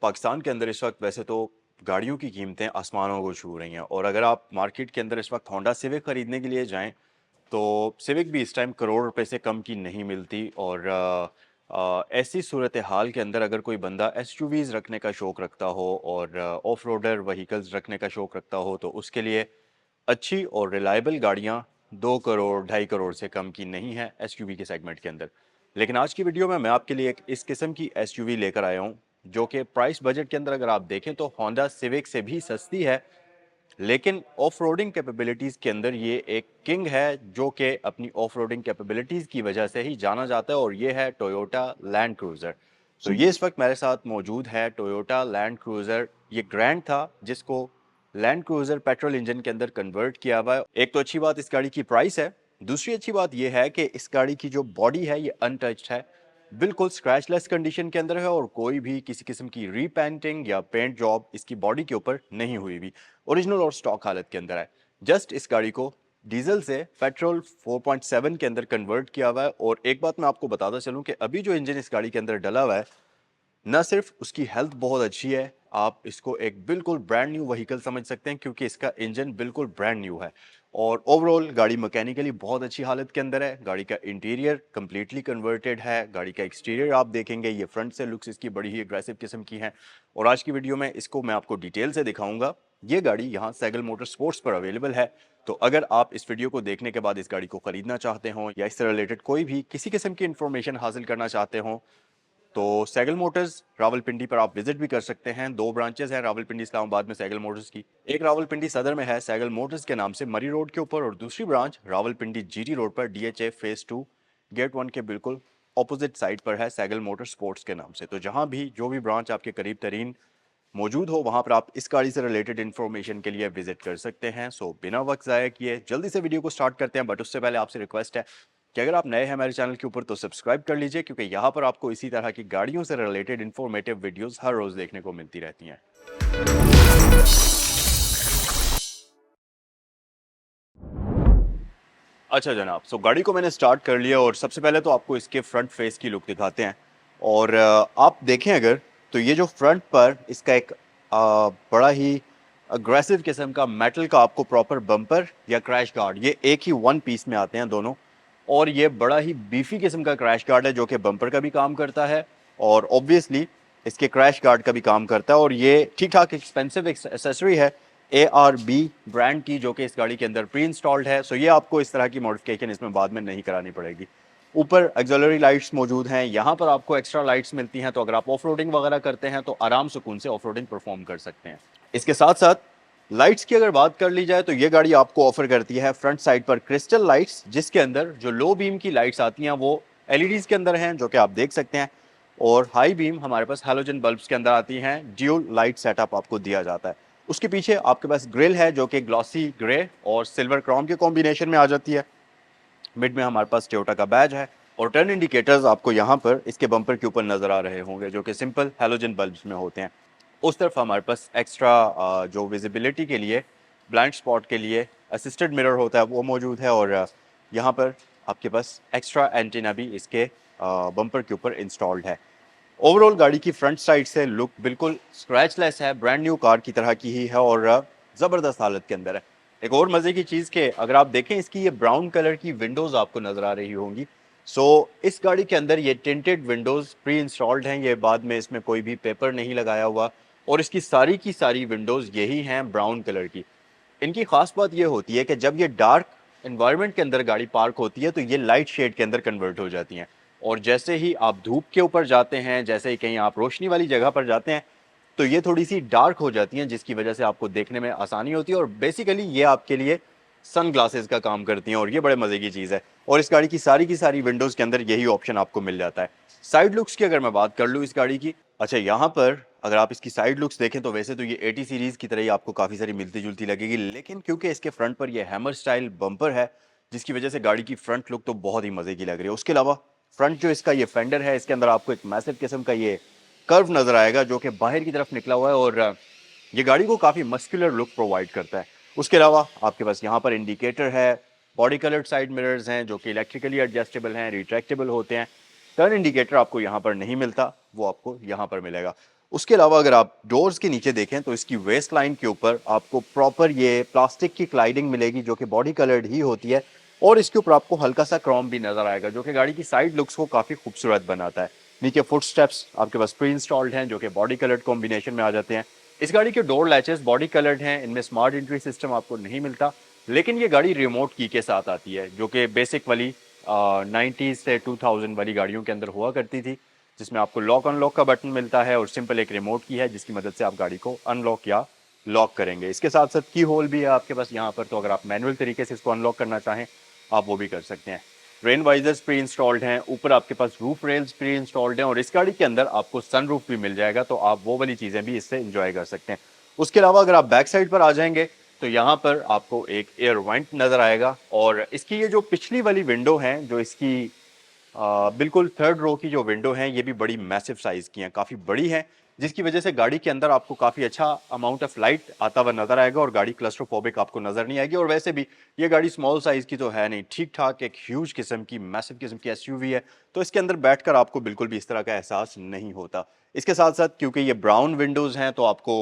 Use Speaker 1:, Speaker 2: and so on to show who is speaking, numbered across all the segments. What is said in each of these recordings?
Speaker 1: पाकिस्तान के अंदर इस वक्त वैसे तो गाड़ियों की कीमतें आसमानों को छू रही हैं और अगर आप मार्केट के अंदर इस वक्त होंडा सिविक खरीदने के लिए जाएं तो सिविक भी इस टाइम करोड़ रुपए से कम की नहीं मिलती और ऐसी सूरत हाल के अंदर अगर कोई बंदा एसयूवीज रखने का शौक रखता हो और ऑफ रोडर व्हीकल्स रखने का शौक रखता हो तो उसके लिए अच्छी और रिलायबल गाड़ियां 2 करोड़ 2.5 करोड़ से कम की नहीं है एसयूवी के सेगमेंट के अंदर। लेकिन आज की वीडियो में मैं आपके लिए एक इस किस्म की एसयूवी लेकर आया हूं जो कि प्राइस बजट के अंदर अगर आप देखें तो होंडा सिविक से भी सस्ती है, लेकिन ऑफ रोडिंग कैपेबिलिटीज के अंदर ये एक किंग है जो कि अपनी ऑफ रोडिंग कैपेबिलिटीज की वजह से ही जाना जाता है और ये है टोयोटा लैंड क्रूजर। तो ये इस वक्त मेरे साथ मौजूद है टोयोटा लैंड क्रूजर। ये ग्रैंड था जिसको लैंड क्रूजर पेट्रोल इंजन के अंदर कन्वर्ट किया हुआ है। एक तो अच्छी बात इस गाड़ी की प्राइस है, दूसरी अच्छी बात यह है कि इस गाड़ी की जो बॉडी है ये अनटच्ड है, बिल्कुल स्क्रैचलेस कंडीशन के अंदर है और कोई भी किसी किस्म की रीपेंटिंग या पेंट जॉब इसकी बॉडी के ऊपर नहीं हुई हुई, ओरिजिनल और स्टॉक हालत के अंदर है। जस्ट इस गाड़ी को डीजल से पेट्रोल 4.7 के अंदर कन्वर्ट किया हुआ है। और एक बात मैं आपको बताता चलूं कि अभी जो इंजन इस गाड़ी के अंदर डला हुआ है, न सिर्फ उसकी हेल्थ बहुत अच्छी है, आप इसको एक बिल्कुल ब्रांड न्यू व्हीकल समझ सकते हैं क्योंकि इसका इंजन बिल्कुल ब्रांड न्यू है। और ओवरऑल गाड़ी मैकेनिकली बहुत अच्छी हालत के अंदर है। गाड़ी का इंटीरियर कंप्लीटली कन्वर्टेड है। गाड़ी का एक्सटीरियर आप देखेंगे, ये फ्रंट से लुक्स इसकी बड़ी ही एग्रेसिव किस्म की हैं और आज की वीडियो में इसको मैं आपको डिटेल से दिखाऊंगा। ये गाड़ी यहाँ सैगल मोटर स्पोर्ट्स पर अवेलेबल है। तो अगर आप इस वीडियो को देखने के बाद इस गाड़ी को खरीदना चाहते हो या इससे रिलेटेड कोई भी किसी किस्म की इंफॉर्मेशन हासिल करना चाहते हो तो सैगल मोटर्स रावलपिंडी पर आप विजिट भी कर सकते हैं। 2 ब्रांचेस हैं रावलपिंडी इस्लामाबाद में सैगल मोटर्स की। एक रावलपिंडी सदर में है सैगल मोटर्स के नाम से मरी रोड के ऊपर और दूसरी ब्रांच रावलपिंडी जीटी रोड पर डीएचए फेज 2 गेट 1 के बिल्कुल ऑपोजिट साइड पर है सैगल मोटर स्पोर्ट्स के नाम से। तो जहां भी जो भी ब्रांच आपके करीब तरीन मौजूद हो वहां पर आप इस गाड़ी से रिलेटेड इन्फॉर्मेशन के लिए विजिट कर सकते हैं। सो बिना वक्त ज़ाया किए जल्दी से वीडियो को स्टार्ट करते हैं, बट उससे पहले आपसे रिक्वेस्ट है कि अगर आप नए हैं हमारे चैनल के ऊपर तो सब्सक्राइब कर लीजिए क्योंकि यहाँ पर आपको इसी तरह की गाड़ियों से रिलेटेड इन्फॉर्मेटिव वीडियोस हर रोज देखने को मिलती रहती हैं। अच्छा जनाब, सो गाड़ी को मैंने स्टार्ट कर लिया और सबसे पहले तो आपको इसके फ्रंट फेस की लुक दिखाते हैं। और आप देखें अगर तो ये जो फ्रंट पर इसका एक बड़ा ही अग्रेसिव किस्म का मेटल का आपको प्रॉपर बम्पर या क्रैश गार्ड, ये एक ही वन पीस में आते हैं दोनों। और ये बड़ा ही बीफी किस्म का क्रैश गार्ड है जो कि बम्पर का भी काम करता है और ऑब्वियसली इसके क्रैश गार्ड का भी काम करता है। और ये ठीक ठाक एक्सपेंसिव एक्सेसरी है ARB ब्रांड की जो कि इस गाड़ी के अंदर प्री इंस्टॉल्ड है। सो ये आपको इस तरह की मॉडिफिकेशन इसमें बाद में नहीं करानी पड़ेगी। ऊपर ऑक्सिलरी लाइट्स मौजूद हैं, यहाँ पर आपको एक्स्ट्रा लाइट्स मिलती हैं तो अगर आप ऑफ रोडिंग वगैरह करते हैं तो आराम सुकून से ऑफ रोडिंग परफॉर्म कर सकते हैं। इसके साथ साथ लाइट्स की अगर बात कर ली जाए तो ये गाड़ी आपको ऑफर करती है फ्रंट साइड पर क्रिस्टल लाइट्स, जिसके अंदर जो लो बीम की लाइट्स आती हैं वो LEDs के अंदर हैं जो कि आप देख सकते हैं। और हाई बीम हमारे पास हैलोजन बल्ब्स के अंदर आती हैं। ड्यूल लाइट सेटअप आपको दिया जाता है। उसके पीछे आपके पास ग्रिल है जो कि ग्लॉसी ग्रे और सिल्वर क्रोम के कॉम्बिनेशन में आ जाती है। मिड में हमारे पास टोयोटा का बैज है और टर्न इंडिकेटर्स आपको यहाँ पर इसके बम्पर के ऊपर नजर आ रहे होंगे जो कि सिंपल हैलोजन बल्ब्स में होते हैं। उस तरफ हमारे पास एक्स्ट्रा जो विजिबिलिटी के लिए ब्लाइंड स्पॉट के लिए असिस्टेड मिरर होता है वो मौजूद है। और यहाँ पर आपके पास एक्स्ट्रा एंटीना भी इसके बम्पर के ऊपर इंस्टॉल्ड है। ओवरऑल गाड़ी की फ्रंट साइड से लुक बिल्कुल स्क्रैचलेस है, ब्रांड न्यू कार की तरह की ही है और ज़बरदस्त हालत के अंदर है। एक और मज़े की चीज़ के अगर आप देखें इसकी ये ब्राउन कलर की विंडोज़ आपको नज़र आ रही होंगी। सो इस गाड़ी के अंदर ये टिंटेड विंडोज़ प्री इंस्टॉल्ड हैं, ये बाद में इसमें कोई भी पेपर नहीं लगाया हुआ और इसकी सारी की सारी विंडोज़ यही हैं ब्राउन कलर की। इनकी खास बात यह होती है कि जब ये डार्क एनवायरनमेंट के अंदर गाड़ी पार्क होती है तो ये लाइट शेड के अंदर कन्वर्ट हो जाती हैं और जैसे ही आप धूप के ऊपर जाते हैं, जैसे ही कहीं आप रोशनी वाली जगह पर जाते हैं तो ये थोड़ी सी डार्क हो जाती हैं जिसकी वजह से आपको देखने में आसानी होती है और बेसिकली ये आपके लिए सन ग्लासेस का काम करती हैं और ये बड़े मजे की चीज़ है। और इस गाड़ी की सारी विंडोज़ के अंदर यही ऑप्शन आपको मिल जाता है। साइड लुक्स की अगर मैं बात कर लूँ इस गाड़ी की, अच्छा यहाँ पर अगर आप इसकी साइड लुक्स देखें तो वैसे तो ये 80 सीरीज की तरह ही आपको काफ़ी सारी मिलती जुलती लगेगी, लेकिन क्योंकि इसके फ्रंट पर ये हैमर स्टाइल बम्पर है जिसकी वजह से गाड़ी की फ्रंट लुक तो बहुत ही मज़े की लग रही है। उसके अलावा फ्रंट जो इसका ये फेंडर है इसके अंदर आपको एक मैसिव किस्म का ये कर्व नज़र आएगा जो कि बाहर की तरफ निकला हुआ है और ये गाड़ी को काफ़ी मस्कुलर लुक प्रोवाइड करता है। उसके अलावा आपके पास यहाँ पर इंडिकेटर है, बॉडी कलर्ड साइड मिरर्स हैं जो कि इलेक्ट्रिकली एडजस्टेबल हैं, रिट्रैक्टेबल होते हैं। टर्न इंडिकेटर आपको यहाँ पर नहीं मिलता, वो आपको यहाँ पर मिलेगा। उसके अलावा अगर आप डोर्स के नीचे देखें तो इसकी वेस्ट लाइन के ऊपर आपको प्रॉपर ये प्लास्टिक की क्लाइडिंग मिलेगी जो कि बॉडी कलर्ड ही होती है, और इसके ऊपर आपको हल्का सा क्रोम भी नजर आएगा जो कि गाड़ी की साइड लुक्स को काफी खूबसूरत बनाता है। नीचे फुट स्टेप्स आपके पास प्री इंस्टॉल्ड हैं जो कि बॉडी कलर्ड कॉम्बिनेशन में आ जाते हैं। इस गाड़ी के डोर लैचेस बॉडी कलर्ड हैं, इनमें स्मार्ट एंट्री सिस्टम आपको नहीं मिलता, लेकिन ये गाड़ी रिमोट की के साथ आती है जो कि बेसिक वाली 90s से 2000 वाली गाड़ियों के अंदर हुआ करती थी, जिसमें आपको लॉक अनलॉक का बटन मिलता है और सिंपल एक रिमोट की है जिसकी मदद से आप गाड़ी को अनलॉक या लॉक करेंगे। इसके साथ साथ की होल भी है आपके पास यहाँ पर, तो अगर आप मैनुअल तरीके से इसको अनलॉक करना चाहें आप वो भी कर सकते हैं। रेन वाइजर्स प्री इंस्टॉल्ड हैं, ऊपर आपके पास रूफ रेल्स प्री इंस्टॉल्ड हैं, और इस गाड़ी के अंदर आपको सनरूफ भी मिल जाएगा, तो आप वो वाली चीज़ें भी इससे इंजॉय कर सकते हैं। उसके अलावा अगर आप बैक साइड पर आ जाएंगे तो यहाँ पर आपको एक एयर वेंट नज़र आएगा, और इसकी ये जो पिछली वाली विंडो है, जो इसकी बिल्कुल थर्ड रो की जो विंडो है, ये भी बड़ी मैसिव साइज की हैं, काफ़ी बड़ी है, जिसकी वजह से गाड़ी के अंदर आपको काफ़ी अच्छा अमाउंट ऑफ लाइट आता हुआ नजर आएगा और गाड़ी क्लस्ट्रोफोबिक आपको नजर नहीं आएगी। और वैसे भी ये गाड़ी स्मॉल साइज की तो है नहीं, ठीक ठाक एक ह्यूज किस्म की मैसिव किस्म की एसयूवी है, तो इसके अंदर बैठकर आपको बिल्कुल भी इस तरह का एहसास नहीं होता। इसके साथ साथ क्योंकि ये ब्राउन विंडोज हैं तो आपको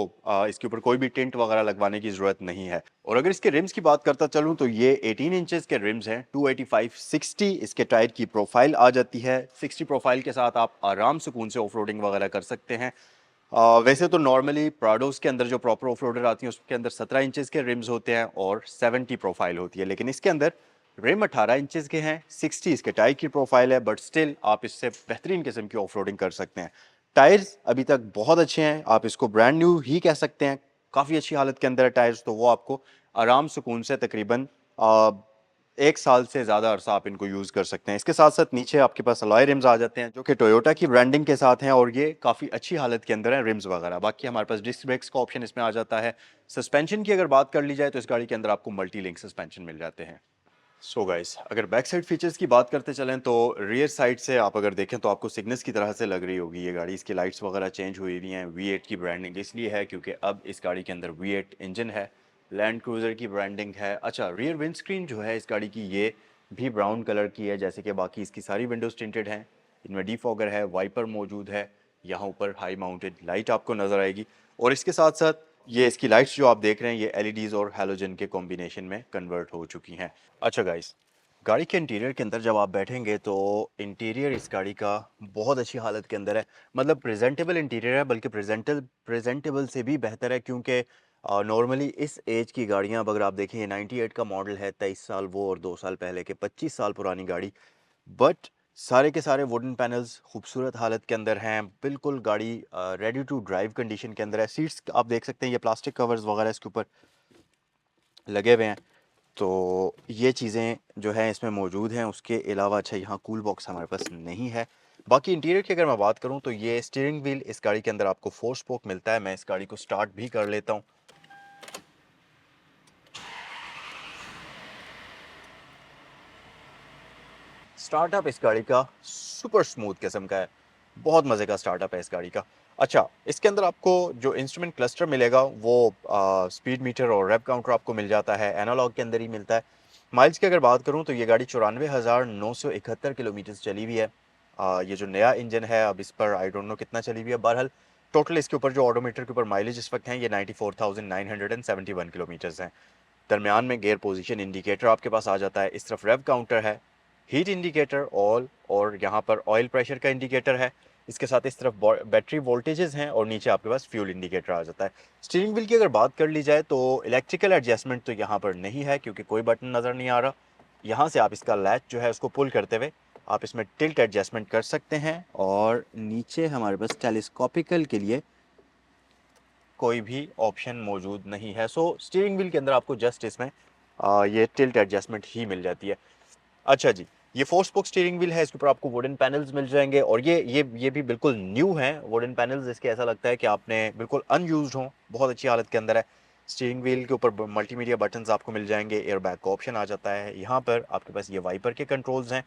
Speaker 1: इसके ऊपर कोई भी टिंट वगैरह लगवाने की जरूरत नहीं है। और अगर इसके रिम्स की बात करता चलूं तो ये 18 इंचेस के रिम्स हैं, 285/60 इसके टायर की प्रोफाइल आ जाती है। 60 प्रोफाइल के साथ आप आराम सुकून से ऑफ रोडिंग वगैरह कर सकते हैं। वैसे तो नॉर्मली प्राडोस के अंदर जो प्रॉपर ऑफ रोडर आती है उसके अंदर 17 इंचेस के रिम्स होते हैं और 70 प्रोफाइल होती है, लेकिन इसके अंदर रिम 18 इंचेस के हैं, 60 इसके टायर की प्रोफाइल है, बट स्टिल आप इससे बेहतरीन किस्म की ऑफ रोडिंग कर सकते हैं। टायर्स अभी तक बहुत अच्छे हैं, आप इसको ब्रांड न्यू ही कह सकते हैं, काफ़ी अच्छी हालत के अंदर है टायर्स, तो वो आपको आराम सुकून से तकरीबन 1 साल से ज़्यादा अरसा आप इनको यूज़ कर सकते हैं। इसके साथ साथ नीचे आपके पास अलॉय रिम्स आ जाते हैं जो कि टोयोटा की ब्रांडिंग के साथ हैं, और ये काफ़ी अच्छी हालत के अंदर है रिम्स वगैरह। बाकी हमारे पास डिस्क ब्रेक्स का ऑप्शन इसमें आ जाता है। सस्पेंशन की अगर बात कर ली जाए तो इस गाड़ी के अंदर आपको मल्टी लिंक सस्पेंशन मिल जाते हैं। सो गाइस, अगर बैक साइड फीचर्स की बात करते चलें तो रियर साइड से आप अगर देखें तो आपको सिग्नस की तरह से लग रही होगी ये गाड़ी। इसकी लाइट्स वगैरह चेंज हुई हुई हैं। V8 की ब्रांडिंग इसलिए है क्योंकि अब इस गाड़ी के अंदर V8 इंजन है, लैंड क्रूजर की ब्रांडिंग है। अच्छा, रियर विंडस्क्रीन जो है इस गाड़ी की ये भी ब्राउन कलर की है, जैसे कि बाकी इसकी सारी विंडोज टिंटेड हैं। इनमें डीफॉगर है, वाइपर मौजूद है, यहाँ ऊपर हाई माउंटेड लाइट आपको नज़र आएगी, और इसके साथ साथ ये इसकी लाइट्स जो आप देख रहे हैं ये एलईडीज और हैलोजन के कॉम्बिनेशन में कन्वर्ट हो चुकी हैं। अच्छा गाइस, गाड़ी के इंटीरियर के अंदर जब आप बैठेंगे तो इंटीरियर इस गाड़ी का बहुत अच्छी हालत के अंदर है, मतलब प्रेजेंटेबल इंटीरियर है, बल्कि प्रेजेंटेबल से भी बेहतर है, क्योंकि नॉर्मली इस एज की गाड़ियां अब अगर आप देखें, ये 98 का मॉडल है, 23 साल वो और 2 साल पहले के 25 साल पुरानी गाड़ी, बट सारे के सारे वुडन पैनल्स खूबसूरत हालत के अंदर हैं, बिल्कुल गाड़ी रेडी टू ड्राइव कंडीशन के अंदर है। सीट्स आप देख सकते हैं, ये प्लास्टिक कवर्स वगैरह इसके ऊपर लगे हुए हैं, तो ये चीज़ें जो है इसमें मौजूद हैं। उसके अलावा अच्छा, यहाँ कूल बॉक्स हमारे पास नहीं है। बाकी इंटीरियर की अगर मैं बात करूँ तो ये स्टीयरिंग व्हील इस गाड़ी के अंदर आपको 4 स्पोक मिलता है। मैं इस गाड़ी को स्टार्ट भी कर लेता हूँ। स्टार्टअप इस गाड़ी का सुपर स्मूथ किस्म का है, बहुत मज़े का स्टार्टअप है इस गाड़ी का। अच्छा, इसके अंदर आपको जो इंस्ट्रूमेंट क्लस्टर मिलेगा वो स्पीड मीटर और रेप काउंटर आपको मिल जाता है, एनालॉग के अंदर ही मिलता है। माइल्स की अगर बात करूं तो ये गाड़ी 94,971 किलोमीटर चली हुई है। ये जो नया इंजन है अब इस पर आई डोंट नो कितना चली हुई है, बहरहाल टोटल इसके ऊपर जो ऑडोमीटर के ऊपर माइलेज इस वक्त है ये 94,971 किलोमीटर्स हैं। दरमियान में गेयर पोजीशन इंडिकेटर आपके पास आ जाता है, इस तरफ रेव काउंटर है, हीट इंडिकेटर ऑल, और यहाँ पर ऑयल प्रेशर का इंडिकेटर है। इसके साथ इस तरफ बैटरी वोल्टेजेस हैं और नीचे आपके पास फ्यूल इंडिकेटर आ जाता है। स्टीयरिंग व्हील की अगर बात कर ली जाए तो इलेक्ट्रिकल एडजस्टमेंट तो यहाँ पर नहीं है क्योंकि कोई बटन नज़र नहीं आ रहा। यहाँ से आप इसका लैच जो है उसको पुल करते हुए आप इसमें टिल्ट एडजस्टमेंट कर सकते हैं, और नीचे हमारे पास टेलीस्कोपिकल के लिए कोई भी ऑप्शन मौजूद नहीं है। सो स्टीयरिंग व्हील के अंदर आपको जस्ट इसमें ये टिल्ट एडजस्टमेंट ही मिल जाती है। अच्छा जी, ये 4 स्पोक स्टीयरिंग व्हील है, इसके ऊपर आपको वुडन पैनल्स मिल जाएंगे, और ये भी बिल्कुल न्यू हैं वुडन पैनल्स। इसके ऐसा लगता है कि आपने बिल्कुल अनयूज्ड हों, बहुत अच्छी हालत के अंदर है। स्टीयरिंग व्हील के ऊपर मल्टीमीडिया बटन्स आपको मिल जाएंगे, एयर बैग का ऑप्शन आ जाता है, यहाँ पर आपके पास ये वाइपर के कंट्रोल्स हैं,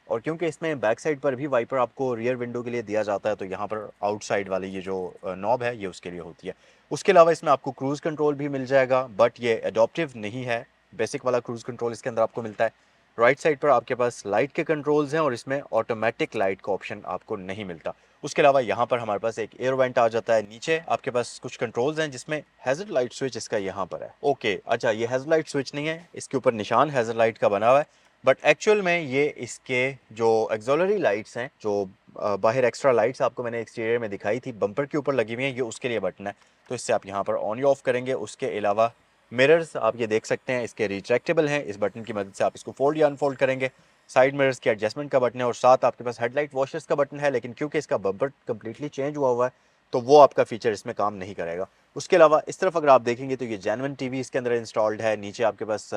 Speaker 1: और क्योंकि इसमें बैक साइड पर भी वाइपर आपको रियर विंडो के लिए दिया जाता है तो यहाँ पर आउटसाइड वाली ये जो नॉब है ये उसके लिए होती है। उसके अलावा इसमें आपको क्रूज़ कंट्रोल भी मिल जाएगा, बट ये एडॉप्टिव नहीं है, बेसिक वाला क्रूज़ कंट्रोल इसके अंदर आपको मिलता है। राइट साइड पर आपके पास लाइट के कंट्रोल्स हैं और इसमें ऑटोमेटिक लाइट का ऑप्शन आपको नहीं मिलता। उसके अलावा यहाँ पर हमारे पास एक एयर वेंट आ जाता है। नीचे आपके पास कुछ कंट्रोल्स हैं जिसमें हैज़र्ड लाइट स्विच इसका यहाँ पर है। ओके, अच्छा, ये हैज़र्ड लाइट स्विच नहीं है, इसके ऊपर निशान हैज़र्ड लाइट का बना हुआ है, बट एक्चुअल में ये इसके जो एक्सॉलरी लाइट्स हैं, जो बाहर एक्स्ट्रा लाइट्स आपको मैंने एक्सटीरियर में दिखाई थी बम्पर के ऊपर लगी हुई हैं, ये उसके लिए बटन है। तो इससे आप यहाँ पर ऑन या ऑफ करेंगे। उसके अलावा मिरर्स आप ये देख सकते हैं, इसके रिट्रैक्टेबल हैं। इस बटन की मदद से आप इसको फोल्ड या अनफोल्ड करेंगे। साइड मिरर्स के एडजस्टमेंट का बटन है और साथ आपके पास हेडलाइट वॉशर्स का बटन है, लेकिन क्योंकि इसका बम्पर कम्प्लीटली चेंज हुआ है तो वो आपका फीचर इसमें काम नहीं करेगा। उसके अलावा इस तरफ अगर आप देखेंगे तो ये जेन्युइन टीवी इसके अंदर इंस्टॉल्ड है। नीचे आपके पास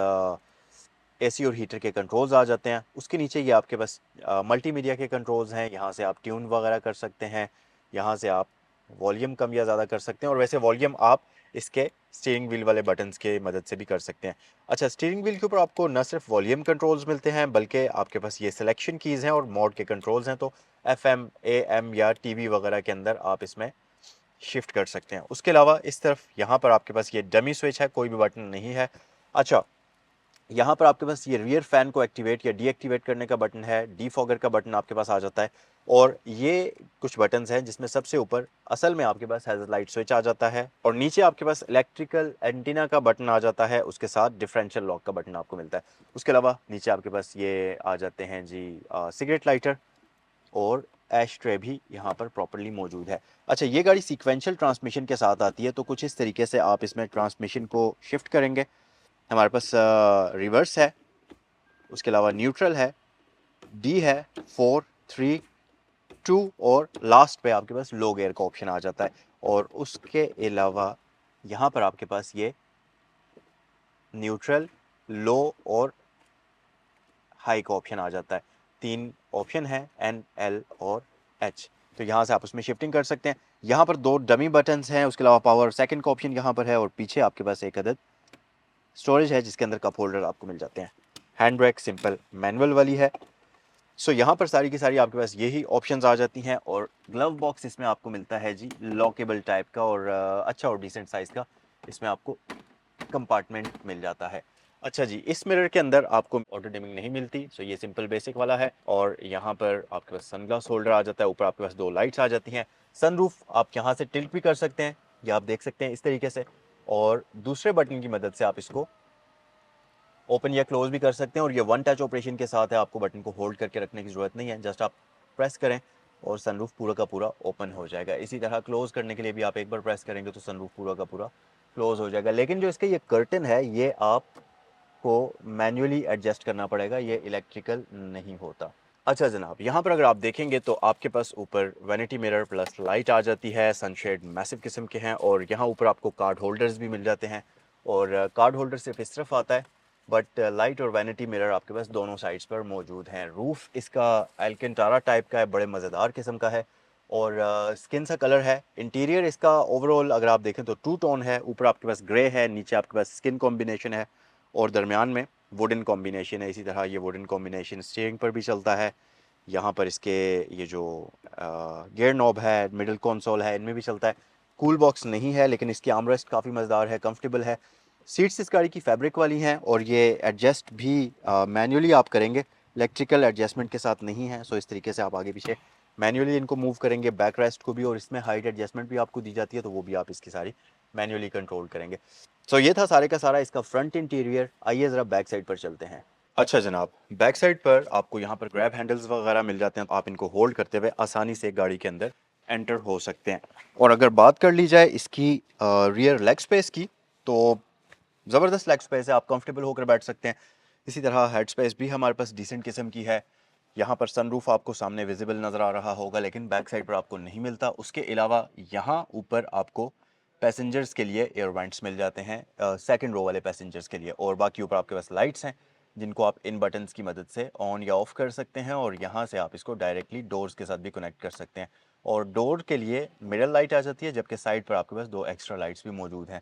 Speaker 1: एसी और हीटर के कंट्रोल्स आ जाते हैं। उसके नीचे ये आपके पास मल्टीमीडिया के कंट्रोल्स हैं। यहाँ से आप ट्यून वगैरह कर सकते हैं, यहाँ से आप वॉल्यूम कम या ज़्यादा कर सकते हैं, और वैसे वॉल्यूम आप इसके स्टीयरिंग व्हील वाले बटन्स के मदद से भी कर सकते हैं। अच्छा, स्टीयरिंग व्हील के ऊपर आपको न सिर्फ वॉल्यूम कंट्रोल्स मिलते हैं बल्कि आपके पास ये सिलेक्शन कीज़ हैं और मोड के कंट्रोल्स हैं। तो FM, AM या TV वगैरह के अंदर आप इसमें शिफ्ट कर सकते हैं। उसके अलावा इस तरफ यहाँ पर आपके पास ये डमी स्विच है, कोई भी बटन नहीं है। अच्छा, यहाँ पर आपके पास ये रियर फैन को एक्टिवेट या डीएक्टिवेट करने का बटन है, डीफॉगर का बटन आपके पास आ जाता है, और ये कुछ बटन्स हैं जिसमें सबसे ऊपर असल में आपके पास हैज़र्ड लाइट स्विच आ जाता है, और नीचे आपके पास इलेक्ट्रिकल एंटीना का बटन आ जाता है, उसके साथ डिफरेंशियल लॉक का बटन आपको मिलता है। उसके अलावा नीचे आपके पास ये आ जाते हैं जी सिगरेट लाइटर, और ऐश ट्रे भी यहाँ पर प्रॉपर्ली मौजूद है। अच्छा, ये गाड़ी सीक्वेंशियल ट्रांसमिशन के साथ आती है, तो कुछ इस तरीके से आप इसमें ट्रांसमिशन को शिफ्ट करेंगे। हमारे पास रिवर्स है, उसके अलावा न्यूट्रल है, डी है, 4, 3, 2, और लास्ट पे आपके पास लो गियर का ऑप्शन आ जाता है। और उसके अलावा यहाँ पर आपके पास ये न्यूट्रल, लो और हाई का ऑप्शन आ जाता है। 3 ऑप्शन है, N, L और H। तो यहाँ से आप उसमें शिफ्टिंग कर सकते हैं। यहाँ पर 2 डमी बटन्स हैं, उसके अलावा पावर सेकंड का ऑप्शन यहाँ पर है, और पीछे आपके पास एक अदद स्टोरेज है जिसके अंदर कप होल्डर आपको मिल जाते हैं। हैंड ब्रेक सिंपल मैनुअल वाली है। सो यहाँ पर सारी की सारी आपके पास यही ऑप्शंस आ जाती हैं, और ग्लव बॉक्स इसमें आपको मिलता है जी लॉकेबल टाइप का, और अच्छा और डिसेंट साइज़ का इसमें आपको कंपार्टमेंट मिल जाता है। अच्छा जी, इस मिरर के अंदर आपको ऑटो डिमिंग नहीं मिलती, सो ये सिंपल बेसिक वाला है। और यहाँ पर आपके पास सनग्लास होल्डर आ जाता है, ऊपर आपके पास 2 लाइट्स आ जाती हैं। सनरूफ आप यहाँ से टिल्ट भी कर सकते हैं, ये आप देख सकते हैं इस तरीके से, और दूसरे बटन की मदद से आप इसको ओपन या क्लोज भी कर सकते हैं, और ये वन टच ऑपरेशन के साथ है। आपको बटन को होल्ड करके रखने की ज़रूरत नहीं है, जस्ट आप प्रेस करें और सनरूफ पूरा का पूरा ओपन हो जाएगा। इसी तरह क्लोज करने के लिए भी आप एक बार प्रेस करेंगे तो सनरूफ पूरा का पूरा क्लोज हो जाएगा। लेकिन जो इसके ये कर्टन है ये आपको मैन्युअली एडजस्ट करना पड़ेगा, ये इलेक्ट्रिकल नहीं होता। अच्छा जनाब, यहाँ पर अगर आप देखेंगे तो आपके पास ऊपर वैनिटी मिरर प्लस लाइट आ जाती है, सनशेड मैसिव किस्म के हैं, और यहाँ ऊपर आपको कार्ड होल्डर्स भी मिल जाते हैं। और कार्ड होल्डर सिर्फ इस तरफ आता है, बट लाइट और वैनिटी मिरर आपके पास दोनों साइड्स पर मौजूद हैं। रूफ़ इसका एल्केंटारा टाइप का है, बड़े मज़ेदार किस्म का है, और स्किन सा कलर है। इंटीरियर इसका ओवरऑल अगर आप देखें तो 2 टोन है, ऊपर आपके पास ग्रे है, नीचे आपके पास स्किन कॉम्बिनेशन है, और दरमियान में वुडन कॉम्बिनेशन है। इसी तरह ये वुडन कॉम्बिनेशन स्टीयरिंग पर भी चलता है। यहाँ पर इसके ये जो गियर नॉब है, मिडिल कंसोल है, इनमें भी चलता है। कूल बॉक्स नहीं है, लेकिन इसकी आर्मरेस्ट काफ़ी मज़ेदार है, कंफर्टेबल है। सीट्स इस गाड़ी की फैब्रिक वाली हैं, और ये एडजस्ट भी मैनुअली आप करेंगे, इलेक्ट्रिकल एडजस्टमेंट के साथ नहीं है। सो इस तरीके से आप आगे पीछे मैनुअली इनको मूव करेंगे, बैक रेस्ट को भी, और इसमें हाइट एडजस्टमेंट भी आपको दी जाती है, तो वो भी आप इसकी सारी मैनुअली कंट्रोल करेंगे। सो ये था सारे का सारा इसका फ्रंट इंटीरियर। आइए ज़रा बैक साइड पर चलते हैं। अच्छा जनाब, बैक साइड पर आपको यहाँ पर ग्रैब हैंडल्स वगैरह मिल जाते हैं, आप इनको होल्ड करते हुए आसानी से गाड़ी के अंदर एंटर हो सकते हैं। और अगर बात कर ली जाए इसकी रियर लेग स्पेस की, तो ज़बरदस्त लेग स्पेस है, आप कंफर्टेबल होकर बैठ सकते हैं। इसी तरह हेड स्पेस भी हमारे पास डिसेंट किस्म की है। यहाँ पर सनरूफ आपको सामने विजिबल नज़र आ रहा होगा, लेकिन बैक साइड पर आपको नहीं मिलता। उसके अलावा यहाँ ऊपर आपको पैसेंजर्स के लिए एयर वेंट्स मिल जाते हैं, सेकंड रो वाले पैसेंजर्स के लिए, और बाकी ऊपर आपके पास लाइट्स हैं जिनको आप इन बटन्स की मदद से ऑन या ऑफ़ कर सकते हैं, और यहाँ से आप इसको डायरेक्टली डोर्स के साथ भी कनेक्ट कर सकते हैं। और डोर के लिए मिरर लाइट आ जाती है, जबकि साइड पर आपके पास 2 एक्स्ट्रा लाइट्स भी मौजूद हैं।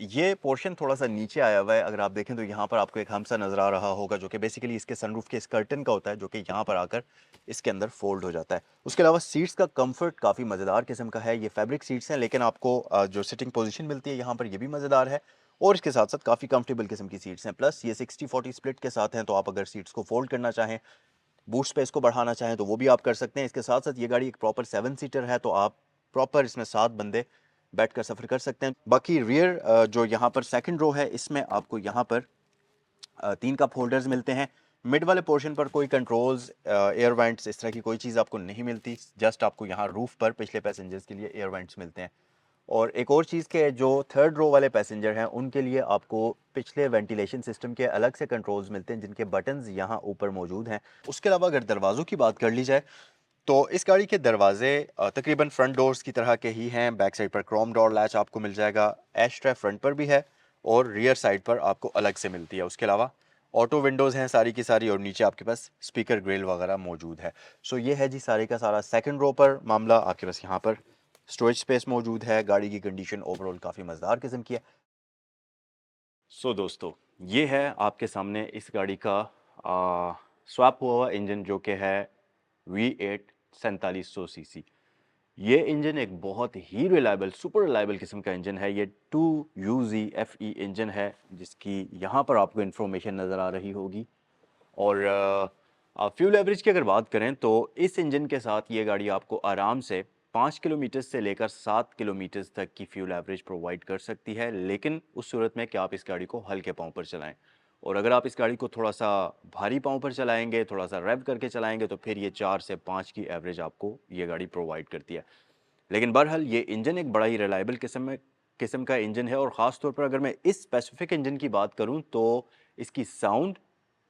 Speaker 1: ये पोर्शन थोड़ा सा नीचे आया हुआ है, अगर आप देखें तो यहाँ पर आपको एक हमसा नज़र आ रहा होगा, जो कि बेसिकली इसके सनरूफ के इस कर्टन का होता है, जो कि यहाँ पर आकर इसके अंदर फोल्ड हो जाता है। उसके अलावा सीट्स का कंफर्ट काफ़ी मज़ेदार किस्म का है, ये फैब्रिक सीट्स हैं, लेकिन आपको जो सिटिंग पोजीशन मिलती है यहाँ पर ये भी मज़ेदार है। और इसके साथ साथ काफ़ी कंफर्टेबल किस्म की सीट्स हैं। प्लस ये 60-40 स्प्लिट के साथ हैं, तो आप अगर सीट्स को फोल्ड करना चाहें, बूट स्पेस को बढ़ाना चाहें तो वो भी आप कर सकते हैं। इसके साथ साथ ये गाड़ी एक प्रॉपर 7 सीटर है, तो आप प्रॉपर इसमें 7 बंदे बैठ कर सफ़र कर सकते हैं। बाकी रियर जो यहाँ पर सेकंड रो है, इसमें आपको यहाँ पर 3 कप होल्डर्स मिलते हैं। मिड वाले पोर्शन पर कोई कंट्रोल्स, एयर वेंट्स, इस तरह की कोई चीज़ आपको नहीं मिलती। जस्ट आपको यहाँ रूफ पर पिछले पैसेंजर्स के लिए एयर वेंट्स मिलते हैं। और एक और चीज़ के जो थर्ड रो वाले पैसेंजर हैं, उनके लिए आपको पिछले वेंटिलेशन सिस्टम के अलग से कंट्रोल्स मिलते हैं, जिनके बटन्स यहाँ ऊपर मौजूद हैं। उसके अलावा अगर दरवाज़ों की बात कर ली जाए, तो इस गाड़ी के दरवाजे तकरीबन फ्रंट डोर्स की तरह के ही हैं। बैक साइड पर क्रोम डोर लैच आपको मिल जाएगा। एश ट्रे फ्रंट पर भी है और रियर साइड पर आपको अलग से मिलती है। उसके अलावा ऑटो विंडोज़ हैं सारी की सारी, और नीचे आपके पास स्पीकर ग्रिल वगैरह मौजूद है। सो ये है जी सारे का सारा सेकंड रो पर मामला। आपके पास यहाँ पर स्टोरेज स्पेस मौजूद है। गाड़ी की कंडीशन ओवरऑल काफ़ी मज़ेदार किस्म की है। सो दोस्तों, ये है आपके सामने इस गाड़ी का स्वैप हुआ हुआ इंजन, जो कि है V8 4700 सीसी। ये इंजन एक बहुत ही रिलायबल, सुपर रिलायबल किस्म का इंजन है। ये 2UZFE इंजन है, जिसकी यहाँ पर आपको इन्फॉर्मेशन नज़र आ रही होगी। और फ्यूल एवरेज की अगर बात करें तो इस इंजन के साथ ये गाड़ी आपको आराम से 5 किलोमीटर से लेकर 7 किलोमीटर तक की फ्यूल एवरेज प्रोवाइड कर सकती है, लेकिन उस सूरत में कि आप इस गाड़ी को हल्के पाँव पर चलाएं। और अगर आप इस गाड़ी को थोड़ा सा भारी पाँव पर चलाएंगे, थोड़ा सा रेव करके चलाएंगे, तो फिर ये 4 से 5 की एवरेज आपको ये गाड़ी प्रोवाइड करती है। लेकिन बहरहाल ये इंजन एक बड़ा ही रिलायबल किस्म का इंजन है। और ख़ास तौर पर अगर मैं इस स्पेसिफिक इंजन की बात करूं, तो इसकी साउंड,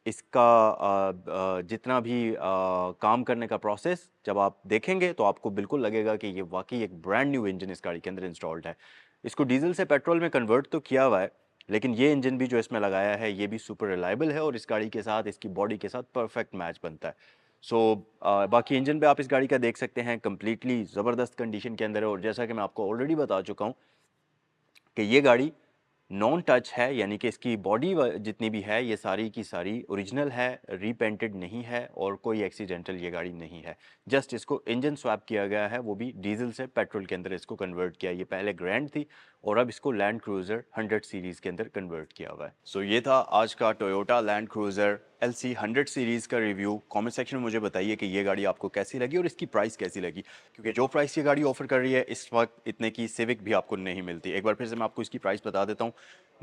Speaker 1: इसका जितना भी काम करने का प्रोसेस जब आप देखेंगे, तो आपको बिल्कुल लगेगा कि ये वाकई एक ब्रांड न्यू इंजन इस गाड़ी के अंदर इंस्टॉल्ड है। इसको डीजल से पेट्रोल में कन्वर्ट तो किया हुआ है, लेकिन ये इंजन भी जो इसमें लगाया है, ये भी सुपर रिलायबल है और इस गाड़ी के साथ, इसकी बॉडी के साथ परफेक्ट मैच बनता है। सो बाकी इंजन पे आप इस गाड़ी का देख सकते हैं, कंप्लीटली ज़बरदस्त कंडीशन के अंदर है। और जैसा कि मैं आपको ऑलरेडी बता चुका हूँ कि ये गाड़ी नॉन टच है, यानी कि इसकी बॉडी जितनी भी है, ये सारी की सारी ओरिजिनल है, रीपेंटेड नहीं है और कोई एक्सीडेंटल ये गाड़ी नहीं है। जस्ट इसको इंजन स्वैप किया गया है, वो भी डीजल से पेट्रोल के अंदर इसको कन्वर्ट किया। ये पहले ग्रैंड थी और अब इसको लैंड क्रूज़र 100 सीरीज़ के अंदर कन्वर्ट किया हुआ है। सो ये था आज का Toyota land cruiser LC 100 series का रिव्यू। कमेंट सेक्शन में मुझे बताइए कि ये गाड़ी आपको कैसी लगी और इसकी प्राइस कैसी लगी, क्योंकि जो प्राइस ये गाड़ी ऑफर कर रही है, इस वक्त इतने की सिविक भी आपको नहीं मिलती। एक बार फिर से मैं आपको इसकी प्राइस बता देता हूँ।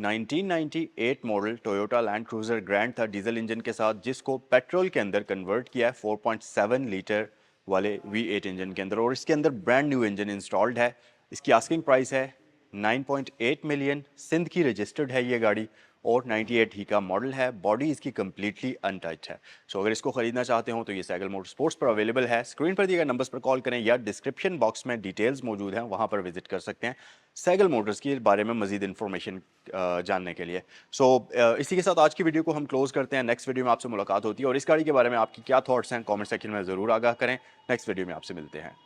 Speaker 1: 1998 model Toyota land cruiser grand था डीजल इंजन के साथ, जिसको पेट्रोल के अंदर कन्वर्ट किया है 4.7 लीटर वाले V8 इंजन के अंदर, और इसके अंदर ब्रांड न्यू इंजन इंस्टॉल्ड है। इसकी आस्किंग प्राइस है 9.8 मिलियन। सिंध की रजिस्टर्ड है ये गाड़ी और 98 ही का मॉडल है। बॉडी इसकी कम्प्लीटली अनटच्ड है। सो अगर इसको खरीदना चाहते हो तो ये सैगल मोटर स्पोर्ट्स पर अवेलेबल है। स्क्रीन पर दिए गए नंबर्स पर कॉल करें या डिस्क्रिप्शन बॉक्स में डिटेल्स मौजूद हैं, वहाँ पर विजिट कर सकते हैं सैगल मोटर्स के बारे में मजीद इन्फॉर्मेशन जानने के लिए। सो इसी के साथ आज की वीडियो को हम क्लोज करते हैं। नेक्स्ट वीडियो में आपसे मुलाकात होती है और इस गाड़ी के बारे में आपकी क्या थॉट्स हैं, कॉमेंट सेक्शन में ज़रूर आगाह करें। नेक्स्ट वीडियो में आपसे मिलते हैं।